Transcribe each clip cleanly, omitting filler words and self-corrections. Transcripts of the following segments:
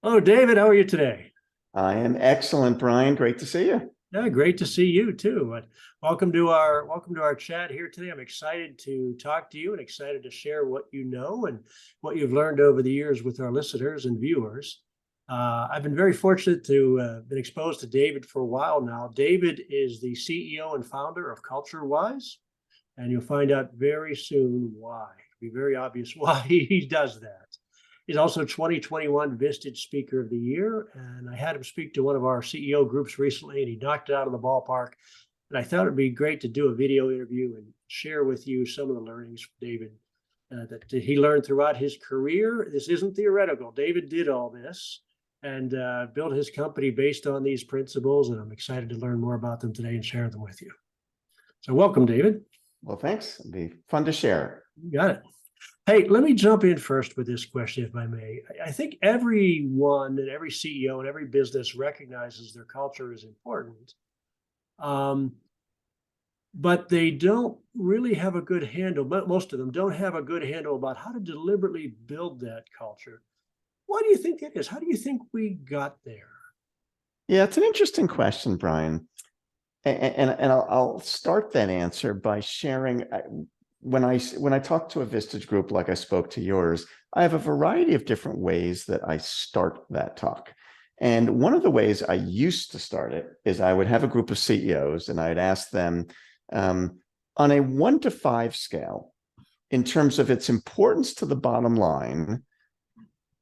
Oh, David, how are you today? I am excellent, Brian. Great to see you. Yeah, great to see you too. Welcome to our chat here today. I'm excited to talk to you and excited to share what you know and what you've learned over the years with our listeners and viewers. I've been very fortunate to been exposed to David for a while now. David is the CEO and founder of CultureWise, and you'll find out very soon why. It'll be very obvious why he does that. He's also 2021 Vistage Speaker of the Year, and I had him speak to one of our CEO groups recently, and he knocked it out of the ballpark. And I thought it'd be great to do a video interview and share with you some of the learnings from David that he learned throughout his career. This isn't theoretical. David did all this and built his company based on these principles, and I'm excited to learn more about them today and share them with you. So welcome, David. Well, thanks. It'll be fun to share. You got it. Hey, let me jump in first with this question, if I may. I think everyone and every CEO and every business recognizes their culture is important, but they don't really have a good handle. But most of them don't have a good handle about how to deliberately build that culture. Why do you think that is? How do you think we got there? Yeah, it's an interesting question, Brian. And I'll start that answer by sharing. When I talk to a Vistage group like I spoke to yours, I have a variety of different ways that I start that talk. And one of the ways I used to start it is I would have a group of CEOs and I'd ask them on a 1 to 5 scale, in terms of its importance to the bottom line,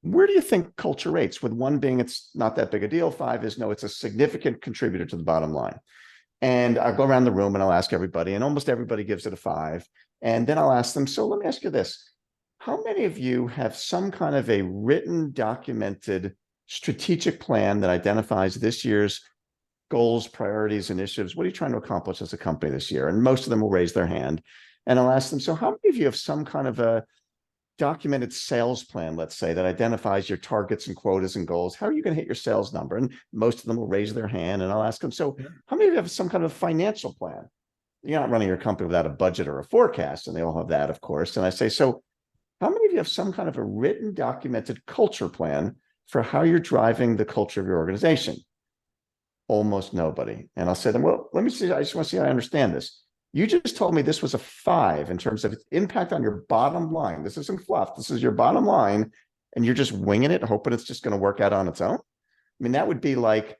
where do you think culture rates? With 1 being it's not that big a deal, 5 is no, it's a significant contributor to the bottom line. And I'll go around the room and I'll ask everybody, and almost everybody gives it a 5. And then I'll ask them, so let me ask you this. How many of you have some kind of a written, documented strategic plan that identifies this year's goals, priorities, initiatives? What are you trying to accomplish as a company this year? And most of them will raise their hand. And I'll ask them, so how many of you have some kind of a documented sales plan, let's say, that identifies your targets and quotas and goals? How are you going to hit your sales number? And most of them will raise their hand. And I'll ask them, so how many of you have some kind of financial plan? You're not running your company without a budget or a forecast, and they all have that, of course. And I say, so how many of you have some kind of a written, documented culture plan for how you're driving the culture of your organization? Almost nobody. And I'll say to them, well, let me see. I just want to see how I understand this. You just told me this was a 5 in terms of its impact on your bottom line. This isn't fluff. This is your bottom line, and you're just winging it, hoping it's just going to work out on its own. I mean, that would be like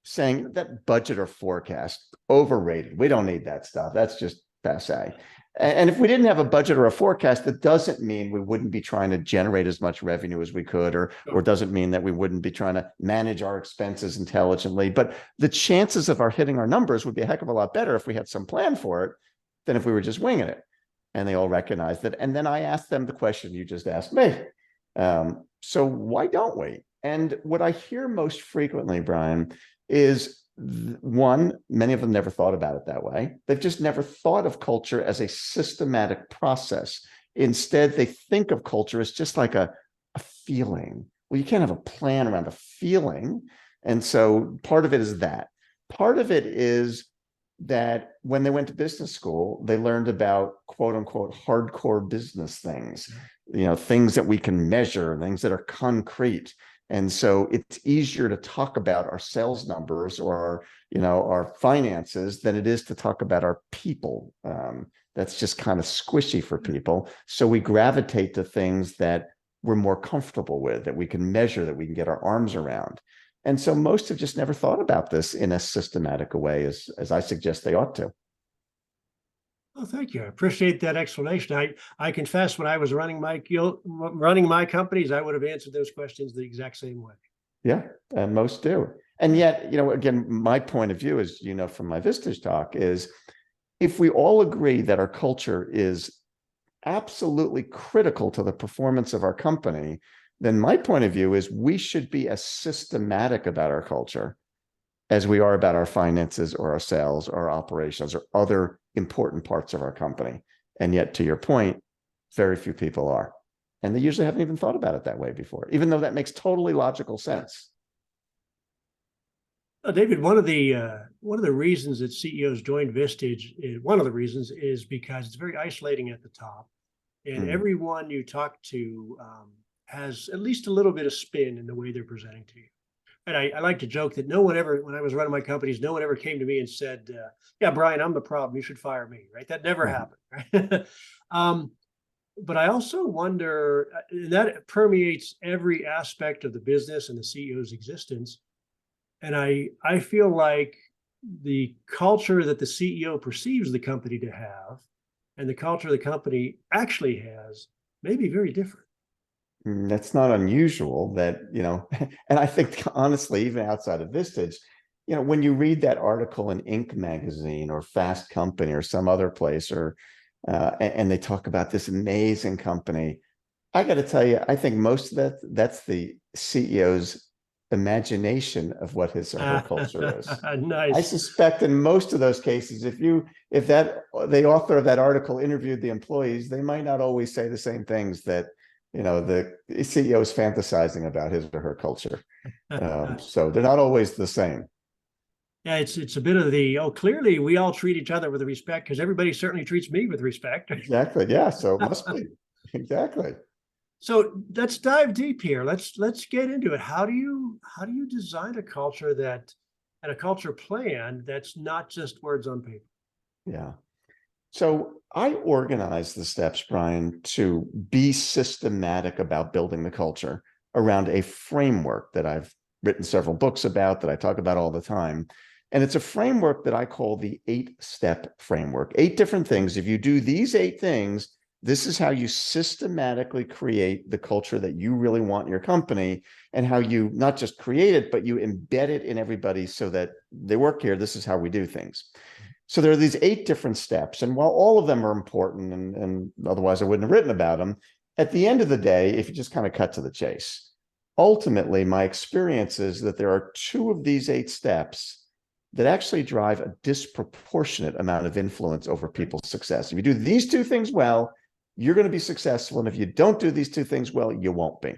saying that budget or forecast, overrated. We don't need that stuff. That's just passe. And if we didn't have a budget or a forecast, that doesn't mean we wouldn't be trying to generate as much revenue as we could, or doesn't mean that we wouldn't be trying to manage our expenses intelligently. But the chances of our hitting our numbers would be a heck of a lot better if we had some plan for it than if we were just winging it. And they all recognized it. And then I asked them the question you just asked me. So why don't we? And what I hear most frequently, Brian, is 1, many of them never thought about it that way. They've just never thought of culture as a systematic process. Instead, they think of culture as just like a feeling. Well, you can't have a plan around a feeling. And so part of it is that. Part of it is that when they went to business school, they learned about quote unquote hardcore business things, things that we can measure, things that are concrete. And so it's easier to talk about our sales numbers or our finances than it is to talk about our people. That's just kind of squishy for people. So we gravitate to things that we're more comfortable with, that we can measure, that we can get our arms around. And so most have just never thought about this in as systematic a way as I suggest they ought to. Oh, thank you. I appreciate that explanation. I confess, when I was running my companies, I would have answered those questions the exact same way. Yeah, and most do. And yet, again, my point of view is, from my Vistage talk, is if we all agree that our culture is absolutely critical to the performance of our company, then my point of view is we should be as systematic about our culture as we are about our finances or our sales or our operations or other important parts of our company. And yet, to your point, very few people are. And they usually haven't even thought about it that way before, even though that makes totally logical sense. David, one of the reasons that CEOs join Vistage, one of the reasons is because it's very isolating at the top. And everyone you talk to has at least a little bit of spin in the way they're presenting to you. And I like to joke that no one ever, when I was running my companies, no one ever came to me and said, yeah, Brian, I'm the problem. You should fire me, right? That never happened, right? But I also wonder, and that permeates every aspect of the business and the CEO's existence. And I feel like the culture that the CEO perceives the company to have and the culture the company actually has may be very different. That's not unusual that, and I think honestly, even outside of Vistage, when you read that article in Inc. magazine or Fast Company or some other place, and they talk about this amazing company, I got to tell you, I think most of that's the CEO's imagination of what his or her culture is. I Nice. suspect in most of those cases, if the author of that article interviewed the employees, they might not always say the same things that the CEO is fantasizing about his or her culture. So they're not always the same. Yeah, it's a bit of clearly we all treat each other with respect because everybody certainly treats me with respect. Exactly. Yeah. So it must be. Exactly. So let's dive deep here. Let's get into it. How do you design a culture and a culture plan that's not just words on paper? Yeah. So I organize the steps, Brian, to be systematic about building the culture around a framework that I've written several books about, that I talk about all the time. And it's a framework that I call the 8-step framework. 8 different things. If you do these 8 things, this is how you systematically create the culture that you really want in your company, and how you not just create it, but you embed it in everybody so that they work here. This is how we do things. So there are these 8 different steps. And while all of them are important, and otherwise I wouldn't have written about them, at the end of the day, if you just kind of cut to the chase, ultimately, my experience is that there are 2 of these 8 steps that actually drive a disproportionate amount of influence over people's success. If you do these 2 things well, you're going to be successful. And if you don't do these 2 things well, you won't be.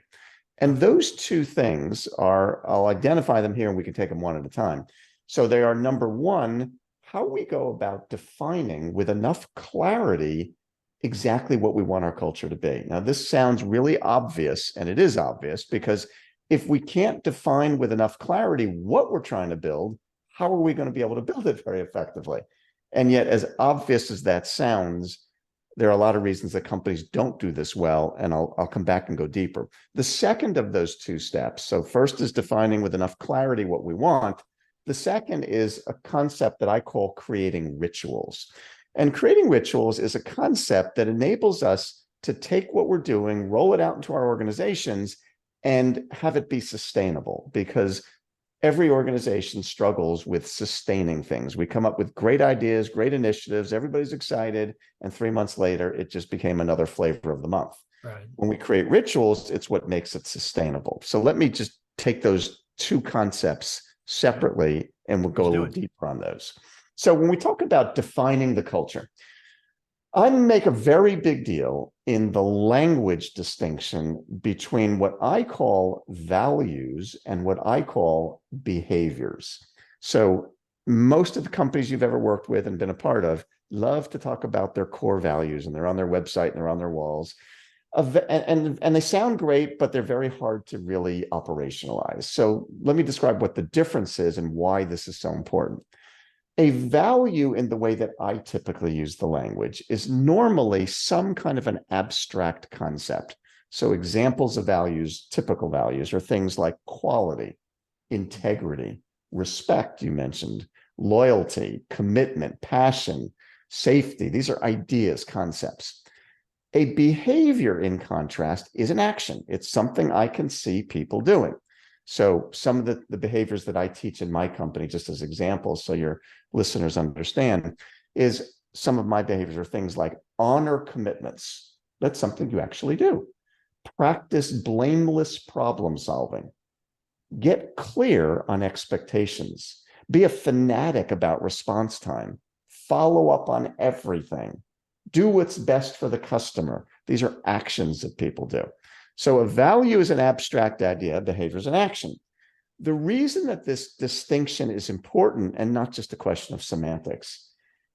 And those 2 things are, I'll identify them here and we can take them one at a time. So they are, number 1, how we go about defining with enough clarity exactly what we want our culture to be. Now, this sounds really obvious, and it is obvious, because if we can't define with enough clarity what we're trying to build, how are we going to be able to build it very effectively? And yet, as obvious as that sounds, there are a lot of reasons that companies don't do this well, and I'll come back and go deeper. The second of those 2 steps, so first is defining with enough clarity what we want. The second is a concept that I call creating rituals. And creating rituals is a concept that enables us to take what we're doing, roll it out into our organizations, and have it be sustainable, because every organization struggles with sustaining things. We come up with great ideas, great initiatives, everybody's excited, and 3 months later, it just became another flavor of the month. Right. When we create rituals, it's what makes it sustainable. So let me just take those 2 concepts separately, and we'll go a little deeper on those. So when we talk about defining the culture, I make a very big deal in the language distinction between what I call values and what I call behaviors. So most of the companies you've ever worked with and been a part of love to talk about their core values, and they're on their website and they're on their walls. And they sound great, but they're very hard to really operationalize. So let me describe what the difference is and why this is so important. A value, in the way that I typically use the language, is normally some kind of an abstract concept. So examples of values, typical values, are things like quality, integrity, respect, you mentioned, loyalty, commitment, passion, safety. These are ideas, concepts. A behavior, in contrast, is an action. It's something I can see people doing. So some of the behaviors that I teach in my company, just as examples, so your listeners understand, is some of my behaviors are things like honor commitments. That's something you actually do. Practice blameless problem solving. Get clear on expectations. Be a fanatic about response time. Follow up on everything. Do what's best for the customer. These are actions that people do. So a value is an abstract idea, behavior is an action. The reason that this distinction is important, and not just a question of semantics,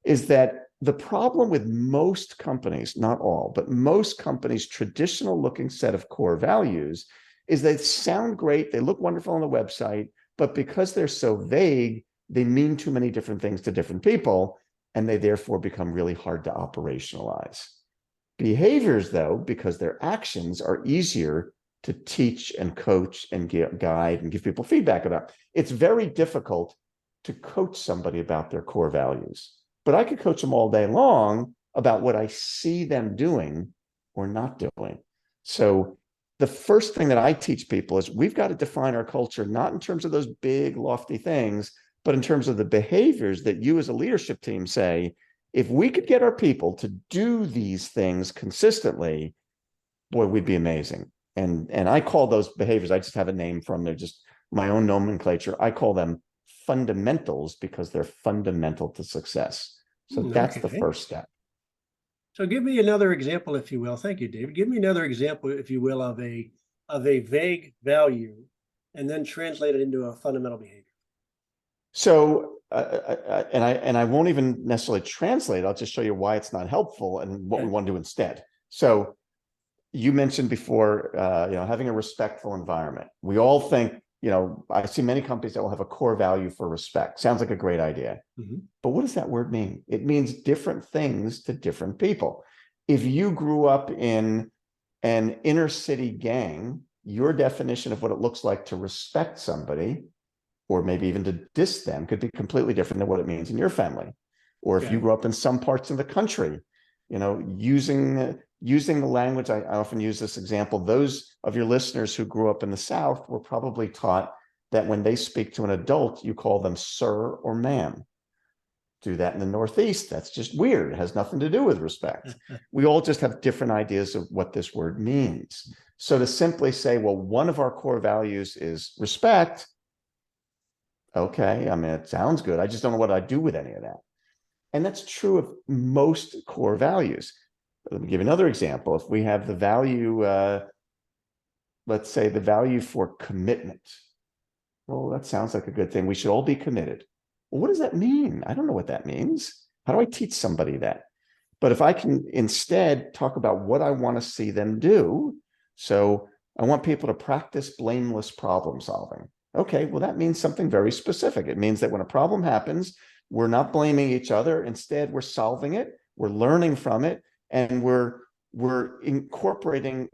is that the problem with most companies, not all, but most companies' traditional looking set of core values is they sound great, they look wonderful on the website, but because they're so vague, they mean too many different things to different people, and they therefore become really hard to operationalize. Behaviors, though, because their actions are easier to teach and coach and guide and give people feedback about. It's very difficult to coach somebody about their core values, but I could coach them all day long about what I see them doing or not doing. So the first thing that I teach people is we've got to define our culture, not in terms of those big, lofty things, but in terms of the behaviors that you as a leadership team say, if we could get our people to do these things consistently, boy, we'd be amazing. And I call those behaviors, I just have a name from, they're just my own nomenclature. I call them fundamentals because they're fundamental to success. So that's the first step. So give me another example, if you will. Thank you, David. Give me another example, if you will, of a vague value, and then translate it into a fundamental behavior. So, and I won't even necessarily translate. I'll just show you why it's not helpful and what we want to do instead. So, you mentioned before, having a respectful environment. We all think, I see many companies that will have a core value for respect. Sounds like a great idea. Mm-hmm. But what does that word mean? It means different things to different people. If you grew up in an inner city gang, your definition of what it looks like to respect somebody, or maybe even to diss them, could be completely different than what it means in your family. Or if you grew up in some parts of the country, using the language, I often use this example. Those of your listeners who grew up in the South were probably taught that when they speak to an adult, you call them sir or ma'am. Do that in the Northeast. That's just weird. It has nothing to do with respect. We all just have different ideas of what this word means. So to simply say, well, one of our core values is respect. Okay, I mean, it sounds good. I just don't know what I do with any of that. And that's true of most core values. Let me give you another example. If we have the value, let's say the value for commitment. Well, that sounds like a good thing. We should all be committed. Well, what does that mean? I don't know what that means. How do I teach somebody that? But if I can instead talk about what I want to see them do, so I want people to practice blameless problem solving. Okay, well, that means something very specific. It means that when a problem happens, we're not blaming each other. Instead, we're solving it, we're learning from it, and we're incorporating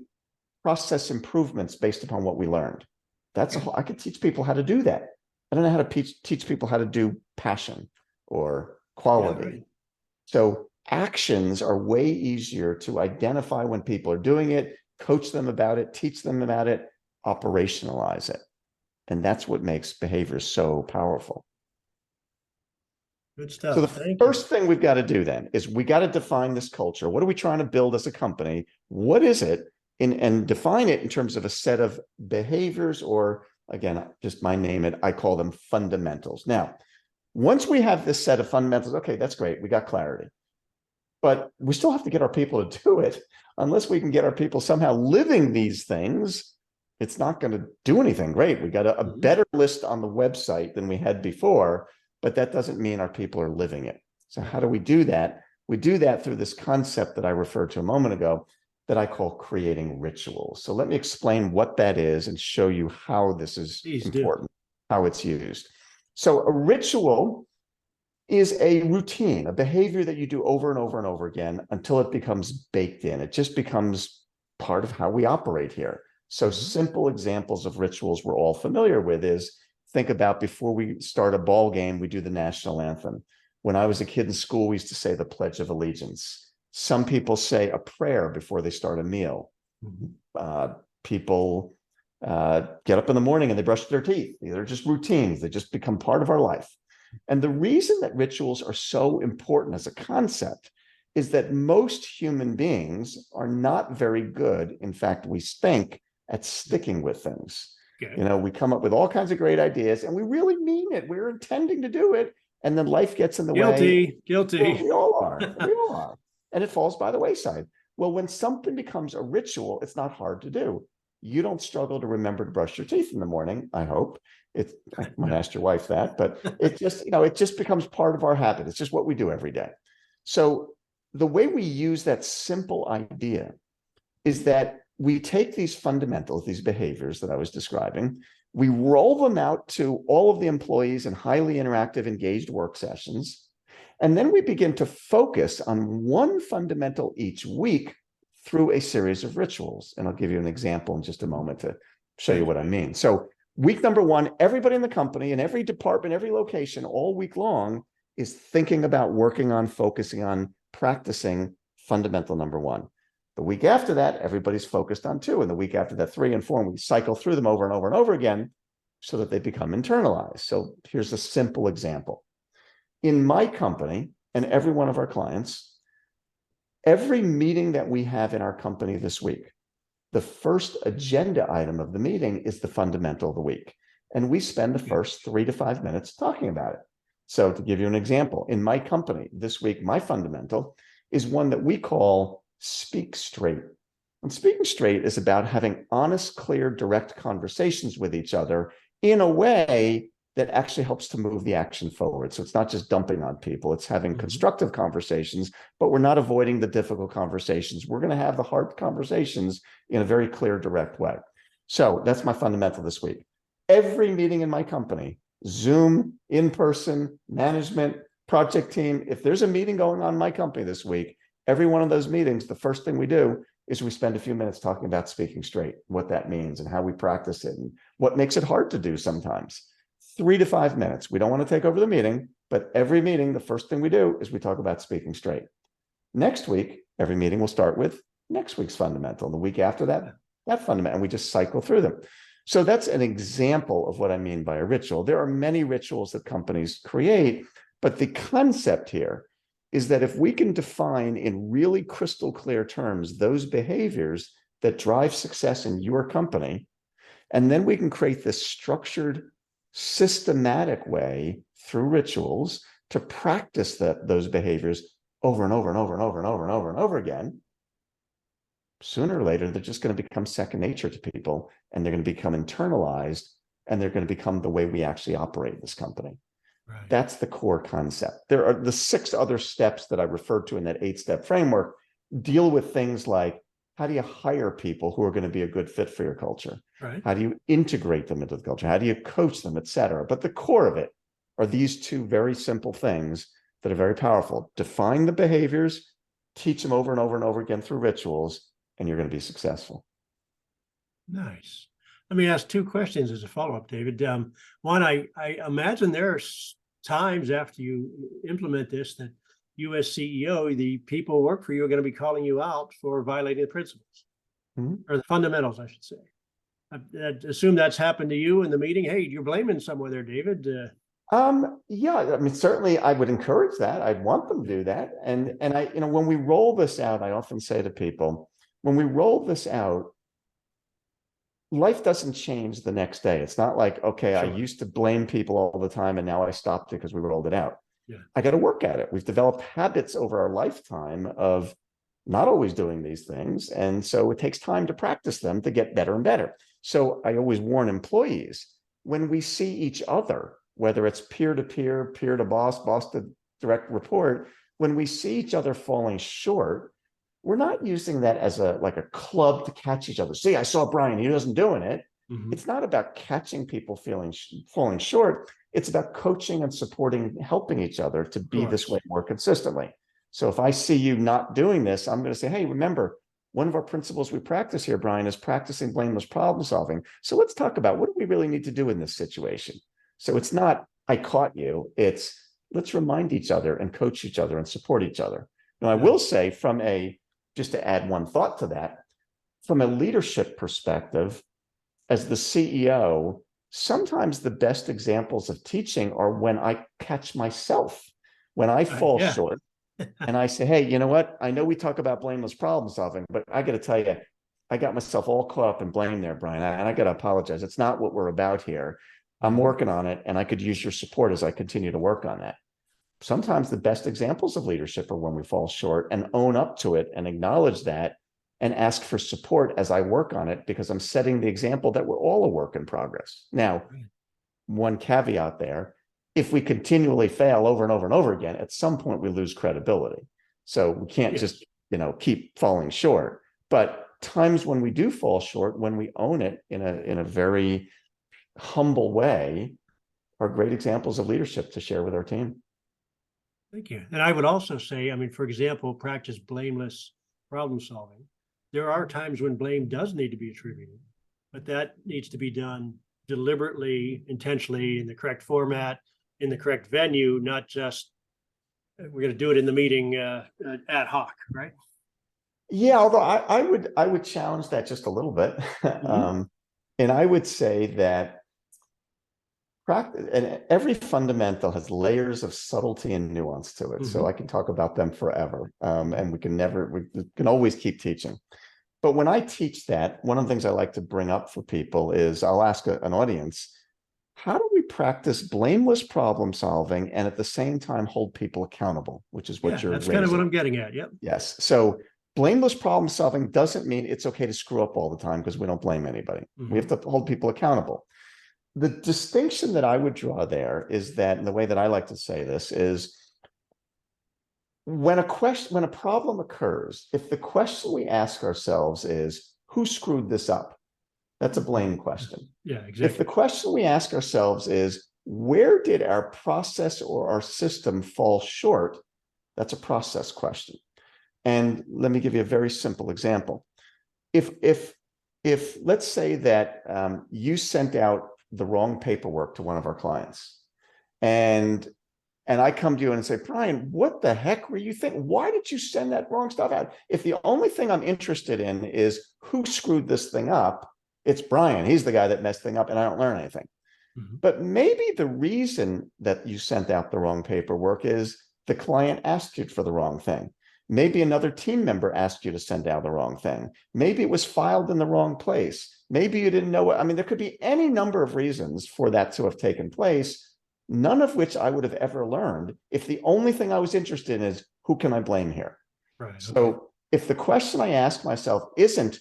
process improvements based upon what we learned. I could teach people how to do that. I don't know how to teach people how to do passion or quality. Yeah, right. So actions are way easier to identify when people are doing it, coach them about it, teach them about it, operationalize it. And that's what makes behavior so powerful. Good stuff. So the first thing we've got to do then is we got to define this culture. What are we trying to build as a company? What is it? And define it in terms of a set of behaviors, or again, just my name it, I call them fundamentals. Now, once we have this set of fundamentals, okay, that's great. We got clarity. But we still have to get our people to do it. Unless we can get our people somehow living these things, it's not going to do anything great. We got a better list on the website than we had before, but that doesn't mean our people are living it. So how do we do that? We do that through this concept that I referred to a moment ago that I call creating rituals. So let me explain what that is and show you how this is important, how it's used. So a ritual is a routine, a behavior that you do over and over and over again until it becomes baked in. It just becomes part of how we operate here. So simple examples of rituals we're all familiar with is, think about before we start a ball game, we do the national anthem. When I was a kid in school, we used to say the Pledge of Allegiance. Some people say a prayer before they start a meal. People get up in the morning and they brush their teeth. They're just routines. They just become part of our life. And the reason that rituals are so important as a concept is that most human beings are not very good. In fact, we stink at sticking with things. Okay. We come up with all kinds of great ideas and we really mean it. We're intending to do it. And then life gets in the way. Guilty. Well, we all are. We all are. And it falls by the wayside. Well, when something becomes a ritual, it's not hard to do. You don't struggle to remember to brush your teeth in the morning, I hope. I might ask your wife that, but it just becomes part of our habit. It's just what we do every day. So the way we use that simple idea is that we take these fundamentals, these behaviors that I was describing, we roll them out to all of the employees in highly interactive, engaged work sessions, and then we begin to focus on one fundamental each week through a series of rituals. And I'll give you an example in just a moment to show you what I mean. So week number one, everybody in the company, in every department, every location, all week long is thinking about working on, focusing on, practicing fundamental number one. The week after that, everybody's focused on two. And the week after that, 3 and 4, and we cycle through them over and over and over again so that they become internalized. So here's a simple example. In my company and every one of our clients, every meeting that we have in our company this week, the first agenda item of the meeting is the fundamental of the week. And we spend the first 3 to 5 minutes talking about it. So to give you an example, in my company this week, my fundamental is one that we call Speak Straight. And speaking straight is about having honest, clear, direct conversations with each other in a way that actually helps to move the action forward. So it's not just dumping on people, it's having constructive conversations, but we're not avoiding the difficult conversations. We're going to have the hard conversations in a very clear, direct way. So that's my fundamental this week. Every meeting in my company, Zoom, in-person, management, project team, if there's a meeting going on in my company this week, every one of those meetings, the first thing we do is we spend a few minutes talking about speaking straight, what that means and how we practice it and what makes it hard to do sometimes. 3 to 5 minutes. We don't want to take over the meeting, but every meeting, the first thing we do is we talk about speaking straight. Next week, every meeting will start with next week's fundamental. And the week after that, that fundamental, and we just cycle through them. So that's an example of what I mean by a ritual. There are many rituals that companies create, but the concept here is that if we can define in really crystal clear terms those behaviors that drive success in your company, and then we can create this structured, systematic way through rituals to practice those behaviors over and over and over and over and over and over and over again, sooner or later, they're just going to become second nature to people, and they're going to become internalized, and they're going to become the way we actually operate this company. Right. That's the core concept. There are the 6 other steps that I referred to in that 8-step framework deal with things like, how do you hire people who are going to be a good fit for your culture? Right. How do you integrate them into the culture? How do you coach them, et cetera? But the core of it are these 2 very simple things that are very powerful. Define the behaviors, teach them over and over and over again through rituals, and you're going to be successful. Nice. Let me ask 2 questions as a follow-up, David. One, I imagine there are times after you implement this that you as CEO, the people who work for you are going to be calling you out for violating the principles or the fundamentals, I should say. I assume that's happened to you in the meeting. Hey, you're blaming someone there, David. Yeah, I mean, certainly I would encourage that. I'd want them to do that. And I, when we roll this out, I often say to people, when we roll this out, life doesn't change the next day. It's not like, okay, sure, I used to blame people all the time and now I stopped it because we rolled it out. Yeah. I got to work at it. We've developed habits over our lifetime of not always doing these things. And so it takes time to practice them to get better and better. So I always warn employees, when we see each other, whether it's peer-to-peer, peer-to-boss, boss to direct report, when we see each other falling short, we're not using that as like a club to catch each other. See, I saw Brian, he wasn't doing it. It's not about catching people falling short. It's about coaching and supporting, helping each other to be this way more consistently. So if I see you not doing this, I'm going to say, hey, remember, one of our principles we practice here, Brian, is practicing blameless problem solving. So let's talk about what do we really need to do in this situation. So it's not, I caught you. It's let's remind each other and coach each other and support each other. Now, I will say just to add one thought to that, from a leadership perspective, as the CEO, sometimes the best examples of teaching are when I catch myself, when I fall short and I say, hey, you know what? I know we talk about blameless problem solving, but I got to tell you, I got myself all caught up in blame there, Brian, and I got to apologize. It's not what we're about here. I'm working on it, and I could use your support as I continue to work on that. Sometimes the best examples of leadership are when we fall short and own up to it and acknowledge that and ask for support as I work on it, because I'm setting the example that we're all a work in progress. Now, one caveat there, if we continually fail over and over and over again, at some point we lose credibility. So we can't Yes. just, keep falling short. But times when we do fall short, when we own it in a very humble way, are great examples of leadership to share with our team. Thank you. And I would also say, I mean, for example, practice blameless problem solving. There are times when blame does need to be attributed, but that needs to be done deliberately, intentionally, in the correct format, in the correct venue, not just we're going to do it in the meeting ad hoc, right? Yeah, although I would challenge that just a little bit. And I would say that practice, and every fundamental has layers of subtlety and nuance to it. So I can talk about them forever. And we can always keep teaching. But when I teach that, one of the things I like to bring up for people is I'll ask an audience, how do we practice blameless problem solving and at the same time hold people accountable, which is what you're that's raising. kind of what I'm getting at. Yep. Yes. So blameless problem solving doesn't mean it's okay to screw up all the time because we don't blame anybody. We have to hold people accountable. The distinction that I would draw there is that, and the way that I like to say this is, when a problem occurs, if the question we ask ourselves is, who screwed this up? That's a blame question. Yeah, exactly. If the question we ask ourselves is, where did our process or our system fall short? That's a process question. And let me give you a very simple example. If let's say that you sent out the wrong paperwork to one of our clients, and I come to you and say, Brian, what the heck were you thinking? Why did you send that wrong stuff out? If the only thing I'm interested in is who screwed this thing up, it's Brian. He's the guy that messed thing up, and I don't learn anything. But maybe the reason that you sent out the wrong paperwork is the client asked you for the wrong thing. Maybe another team member asked you to send out the wrong thing. Maybe it was filed in the wrong place. Maybe you didn't know what, I mean, there could be any number of reasons for that to have taken place, none of which I would have ever learned if the only thing I was interested in is who can I blame here? Right. So if the question I ask myself isn't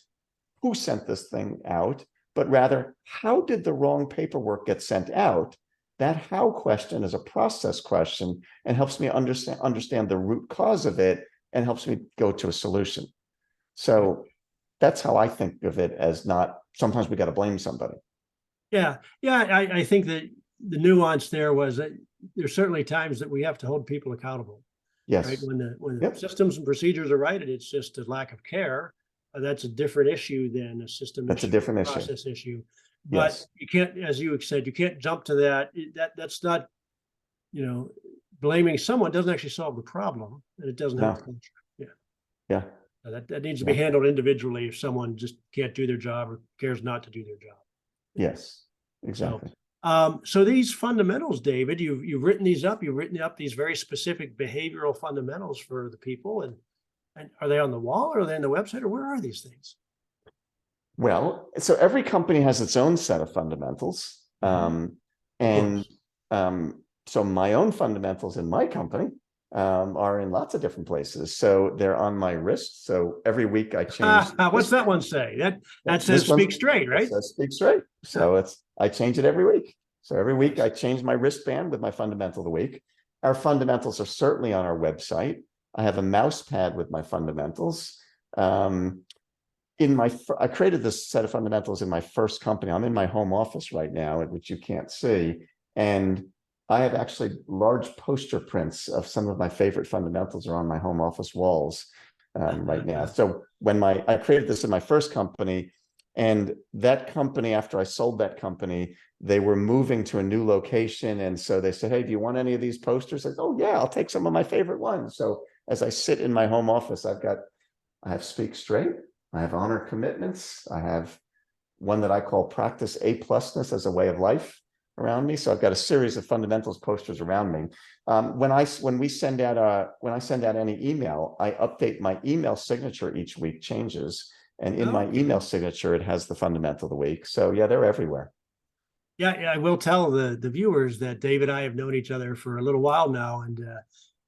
who sent this thing out, but rather how did the wrong paperwork get sent out, that how question is a process question and helps me understand the root cause of it and helps me go to a solution. So that's how I think of it, as not sometimes we got to blame somebody. Yeah. I think that the nuance there was that there's certainly times that we have to hold people accountable. Yes. Right. When the systems and procedures are right, and it's just a lack of care, that's a different issue than a system. That's issue, a different process issue. But yes. You can't, as you said, you can't jump to that. That's not, blaming someone doesn't actually solve the problem, and it doesn't help the culture. Yeah. That needs to be handled individually if someone just can't do their job or cares not to do their job. Yes, exactly. So these fundamentals, David, you've written these up. You've written up these very specific behavioral fundamentals for the people, and are they on the wall, or are they on the website, or where are these things? Well, so every company has its own set of fundamentals, so my own fundamentals in my company are in lots of different places. So they're on my wrist. So every week I change. What's that one say? That says speak straight, right? It says speak straight. So I change it every week. So every week I change my wristband with my fundamental of the week. Our fundamentals are certainly on our website. I have a mouse pad with my fundamentals. I created this set of fundamentals in my first company. I'm in my home office right now, which you can't see. And I have actually large poster prints of some of my favorite fundamentals are on my home office walls right now. So when I created this in my first company, and that company, after I sold that company, they were moving to a new location. And so they said, hey, do you want any of these posters? I said, oh yeah, I'll take some of my favorite ones. So as I sit in my home office, I have Speak Straight. I have honor commitments. I have one that I call practice A+ness as a way of life around me. So I've got a series of fundamentals posters around me. When I send out any email, I update my email signature each week, changes. And in my email signature, it has the fundamental of the week. So yeah, they're everywhere. Yeah, I will tell the viewers that Dave and I have known each other for a little while now. And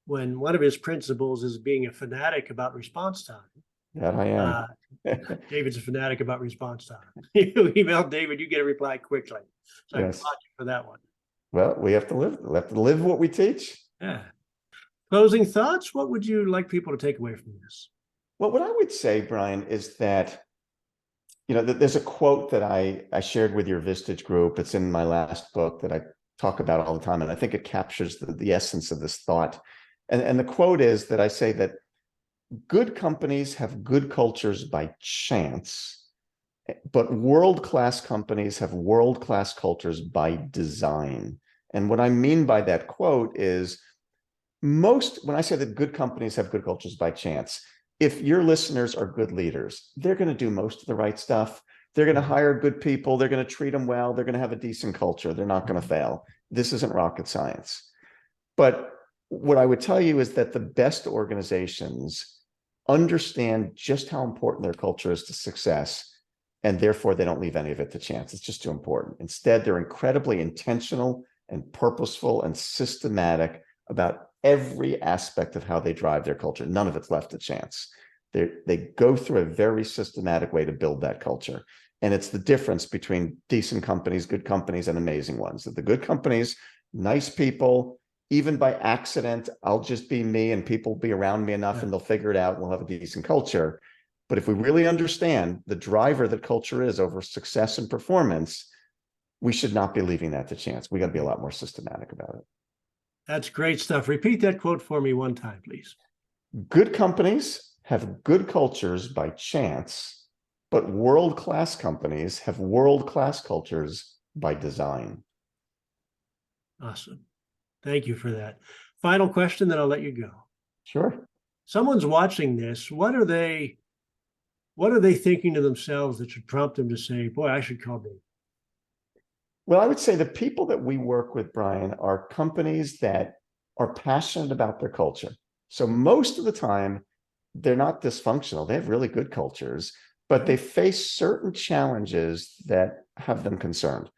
when one of his principles is being a fanatic about response time. That I am. David's a fanatic about response time. You email David, you get a reply quickly. So I applaud you for that one. Well, we have to live what we teach. Yeah. Closing thoughts? What would you like people to take away from this? Well, what I would say, Brian, is that, there's a quote that I shared with your Vistage group. It's in my last book that I talk about all the time, and I think it captures the essence of this thought. And the quote is that I say that good companies have good cultures by chance, but world-class companies have world-class cultures by design. And what I mean by that quote is when I say that good companies have good cultures by chance, if your listeners are good leaders, they're going to do most of the right stuff. They're going to hire good people. They're going to treat them well. They're going to have a decent culture. They're not going to fail. This isn't rocket science. But what I would tell you is that the best organizations understand just how important their culture is to success, and therefore they don't leave any of it to chance. It's just too important. Instead, they're incredibly intentional and purposeful and systematic about every aspect of how they drive their culture. None of it's left to chance. They go through a very systematic way to build that culture. And it's the difference between decent companies, good companies, and amazing ones. That the good companies, nice people, even by accident, I'll just be me and people will be around me enough and they'll figure it out and we'll have a decent culture. But if we really understand the driver that culture is over success and performance, we should not be leaving that to chance. We got to be a lot more systematic about it. That's great stuff. Repeat that quote for me one time, please. Good companies have good cultures by chance, but world-class companies have world-class cultures by design. Awesome. Thank you for that. Final question, then I'll let you go. Sure. Someone's watching this. What are they thinking to themselves that should prompt them to say, boy, I should call Dave? Well, I would say the people that we work with, Brian, are companies that are passionate about their culture. So most of the time, they're not dysfunctional. They have really good cultures, but they face certain challenges that have them concerned.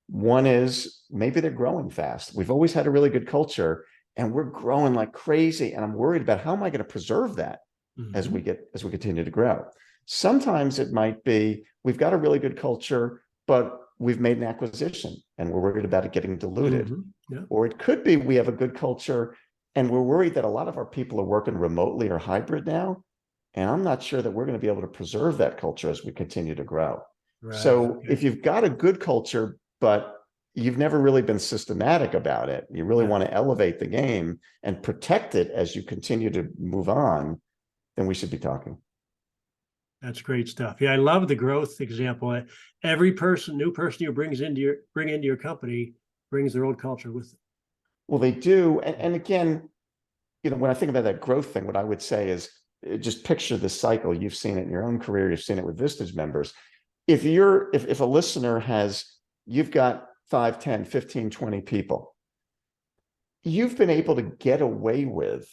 One is maybe they're growing fast. We've always had a really good culture and we're growing like crazy. And I'm worried about how am I going to preserve that as we continue to grow. Sometimes it might be, we've got a really good culture, but we've made an acquisition and we're worried about it getting diluted. Or it could be we have a good culture and we're worried that a lot of our people are working remotely or hybrid now. And I'm not sure that we're going to be able to preserve that culture as we continue to grow. So if you've got a good culture, but you've never really been systematic about it, you really want to elevate the game and protect it as you continue to move on, then we should be talking. That's great stuff. Yeah, I love the growth example. Every new person you bring into your company brings their own culture with them. Well, they do. And again, when I think about that growth thing, what I would say is just picture this cycle. You've seen it in your own career. You've seen it with Vistage members. If a listener you've got 5, 10, 15, 20 people, you've been able to get away with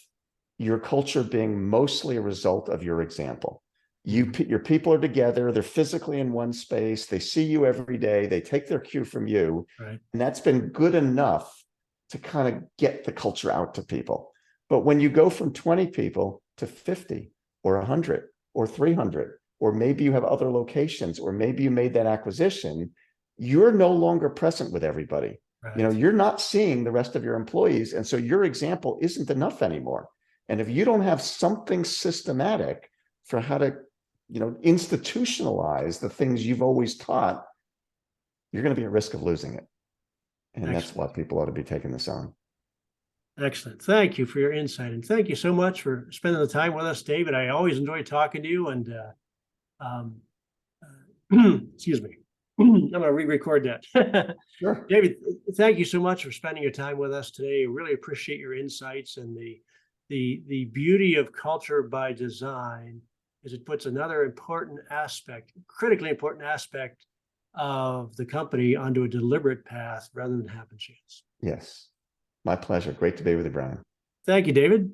your culture being mostly a result of your example. Your people are together, they're physically in one space, they see you every day, they take their cue from you. And that's been good enough to kind of get the culture out to people. But when you go from 20 people to 50 or 100 or 300, or maybe you have other locations, or maybe you made that acquisition, you're no longer present with everybody. You're not seeing the rest of your employees. And so your example isn't enough anymore. And if you don't have something systematic for how to institutionalize the things you've always taught, you're going to be at risk of losing it. And that's why people ought to be taking this on. Excellent. Thank you for your insight. And thank you so much for spending the time with us, David. I always enjoy talking to you. And excuse me, I'm going to re-record that. Sure. David, thank you so much for spending your time with us today. Really appreciate your insights, and the beauty of culture by design is it puts another important aspect, critically important aspect of the company onto a deliberate path rather than happen chance. Yes. My pleasure. Great to be with you, Brian. Thank you, David.